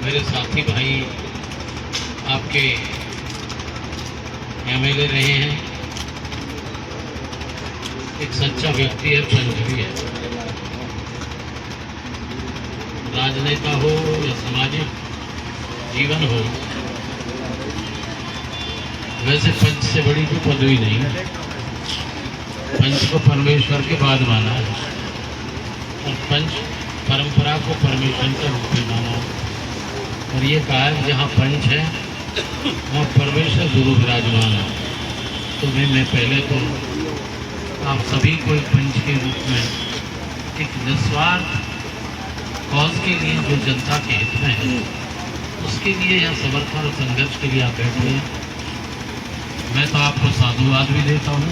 मेरे साथी भाई आपके एमएलए रहे हैं, एक सच्चा व्यक्ति है, पंच भी है। राजनेता हो या सामाजिक जीवन हो, वैसे पंच से बड़ी कोई पदवी नहीं है। पंच को परमेश्वर के बाद माना है और पंच परंपरा को परमेश्वर का रूप में माना है। और ये कहा है जहाँ पंच है वहाँ परमेश्वर जरूर विराजमान है। तो मैं पहले तो आप सभी को एक पंच के रूप में एक निस्वार्थ कॉज के लिए जो जनता के हित में है उसके लिए या समर्पण और संघर्ष के लिए आप बैठे हैं। मैं तो आपको साधुवाद भी देता हूँ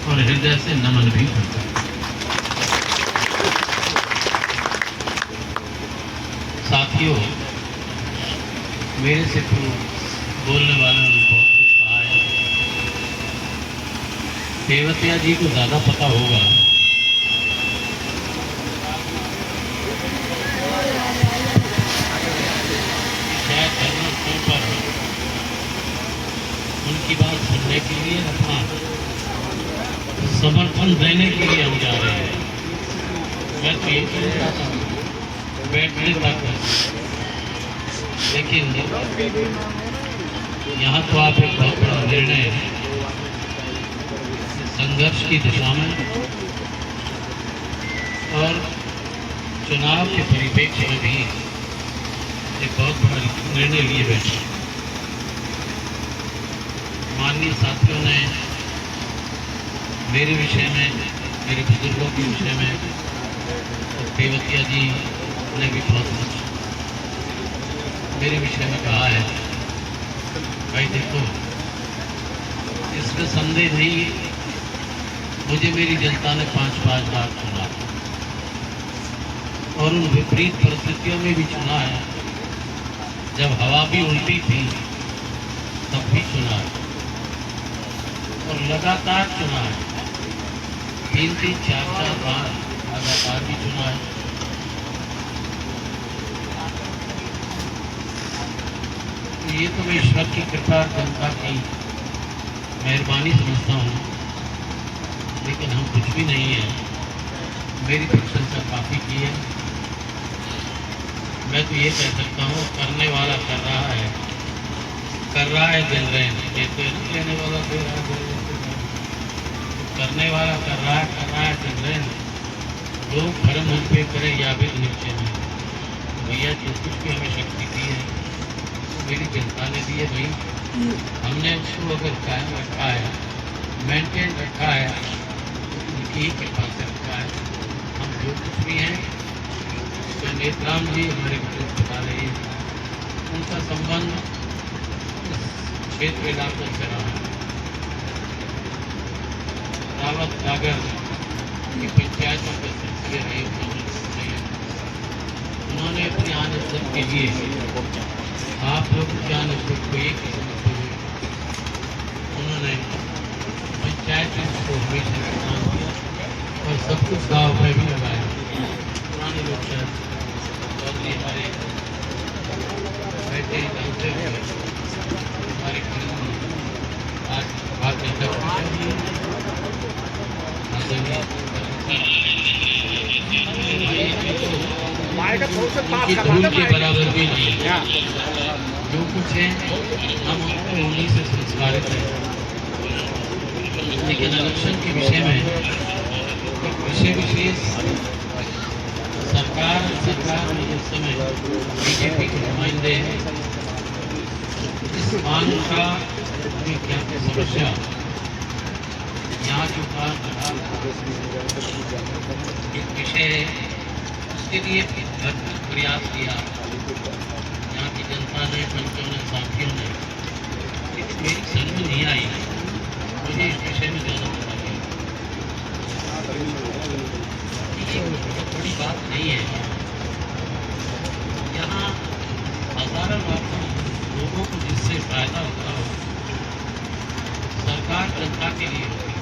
और हृदय से नमन भी करता हूँ। साथियों, मेरे से तो बोलने वालों ने बहुत कुछ कहा है। देवतिया जी को ज़्यादा पता होगा। शायद धर्मस्थल पर उनकी बात सुनने के लिए अपना समर्थन देने के लिए हम जा रहे हैं। मैं तो ये चाहता हूँ बैठने तक, लेकिन यहाँ तो आप एक बहुत बड़ा निर्णय संघर्ष की दिशा में और चुनाव के परिप्रेक्ष्य में भी एक बहुत बड़ा निर्णय लिए बैठे। माननीय साथियों ने मेरे विषय में, मेरे बुजुर्गों के विषय में, और देवतिया जी ने भी बहुत कुछ मेरे विषय में कहा है। भाई देखो, इसमें संदेह नहीं, मुझे मेरी जनता ने 5-5 बार चुना और उन विपरीत परिस्थितियों में भी चुना है। जब हवा भी उल्टी थी तब भी चुना है और लगातार चुना है। 3-3, 4-4 बार लगातार भी चुना है। ये तो मैं ईश्वर की कृपा, जनता की मेहरबानी समझता हूँ, लेकिन हम कुछ भी नहीं है। मेरी प्रशंसा काफ़ी की है। मैं तो ये कह सकता हूँ, करने वाला कर रहा है दिल रहने, कहते लेने वाला दे रहा है, करने वाला कर रहा है दिल रहने। लोग भरम उन पे करे या भी नीचे में। भैया जो कुछ भी हमें शक्ति दी है मेरी जनता ने दी है। भाई हमने उसको अगर कायम रखा है, मेंटेन रखा है, उनकी ही कृपा से रखा है। हम जो कुछ भी हैं, तो नेत्राम जी हमारे बुजुर्ग बता रहे हैं, उनका संबंध इस क्षेत्र इलाकों से रहा है। रावत सागर की पंचायतों के सिलसिले रहे, उन्होंने अपने आने सब के लिए आप लोग जान को एक ही समझते हुए उन्होंने पंचायत को हमेशा काम किया और सब कुछ गाँव में भी लगाया। पुराने लोग शायद और हमारे बैठे जानते हुए हमारे आज बात उनकी धूल के बराबर भी नहीं है। जो कुछ है हम उनको उन्हीं से संस्कारित हैं। लेकिन इलेक्शन के विषय में विशेष सरकार में इस समय बीजेपी के नुमाइंदे हैं। इस मांग का क्या समस्या यहाँ जो एक विषय है, उसके लिए भरपूर प्रयास किया यहाँ की जनता ने, पंचों ने, साथियों ने। लेकिन मेरी समझ नहीं आई, मुझे इस विषय में जाना पड़ा। ये बहुत बड़ी बात नहीं है। यहाँ हजारों लोगों को जिससे फायदा होता हो, सरकार जनता के लिए होती है,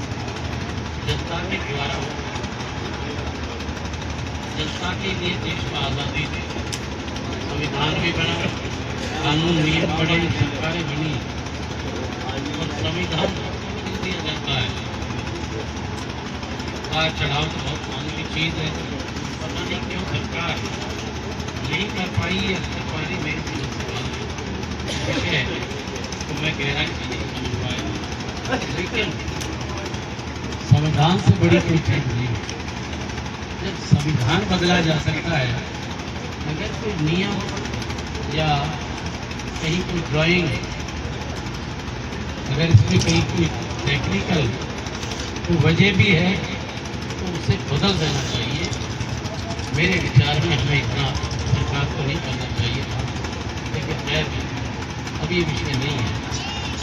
जनता के द्वारा होती है, जनता के लिए देश को आज़ादी दी, संविधान भी बना, कानून नियम बने, सरकारें बनी और संविधान को तोड़ दिया जाता है। उतार चढ़ाव तो बहुत मामूली चीज है, पता नहीं क्यों सरकार नहीं कर पाई है, कर पा रही मेरी विषय है तो मैं गहराई से नहीं समझ पाया। लेकिन संविधान से बड़ी कोई चीज नहीं है। जब संविधान बदला जा सकता है, अगर कोई नियम या कहीं कोई ड्राइंग, अगर इसमें कहीं कोई टेक्निकल तो वजह भी है तो उसे बदल देना चाहिए। मेरे विचार में हमें इतना सरकार को नहीं करना चाहिए था, लेकिन खैर अब ये विषय नहीं है।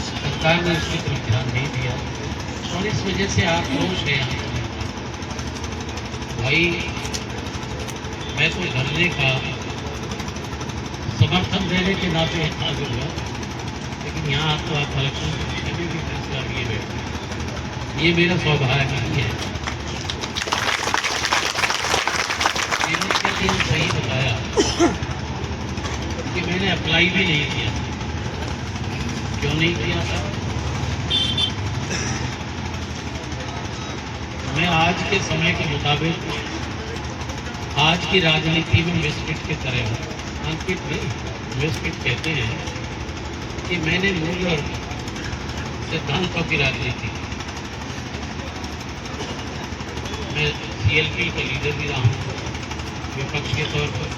सरकार ने इसकी तरफ ध्यान नहीं दिया और इस वजह से आक्रोश है यहाँ भाई। मैं तो धरने का समर्थन देने के नाते हाजिर हुआ, लेकिन यहाँ तो आप इलेक्शन के विषय में भी फैसला लिए बैठे, ये मेरा सौभाग्य नहीं है। मैंने सही बताया कि मैंने अप्लाई भी नहीं किया। क्यों नहीं किया था? मैं आज के समय के मुताबिक आज की राजनीति में मिसफिट की तरह हूँ। अनफिट नहीं, मिसफिट कहते हैं कि मैंने मूल और सिद्धांतों की राजनीति, मैं CLP का लीडर भी रहा हूँ, विपक्ष के तौर पर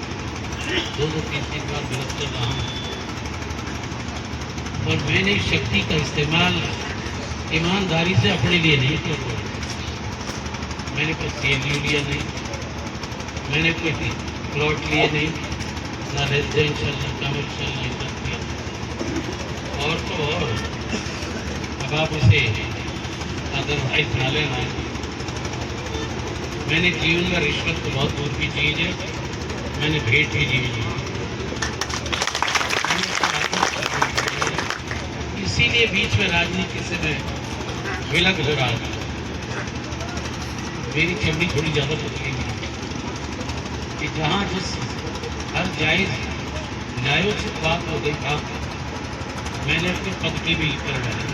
2-3 बार विरोध कर रहा हूँ और मैंने शक्ति का इस्तेमाल ईमानदारी से अपने लिए नहीं किया। मैंने कोई CLU लिया नहीं, मैंने कोई प्लॉट लिए नहीं, ना रेजिडेंशियल ना कमर्शियल नहीं कर दिया। और तो और अब आप इसे अदरवाइज ना लेना, मैंने जीवन में रिश्वत तो बहुत दूर की चीज है, मैंने भेंट भी जीवन ली। इसीलिए बीच में राजनीति से मैं विलग हो रहा था। मेरी चमड़ी थोड़ी ज़्यादा पतली है कि जहाँ जिस हर जायज़ न्यायोचित बात को देखा, मैंने अपने पद की भी करवाई।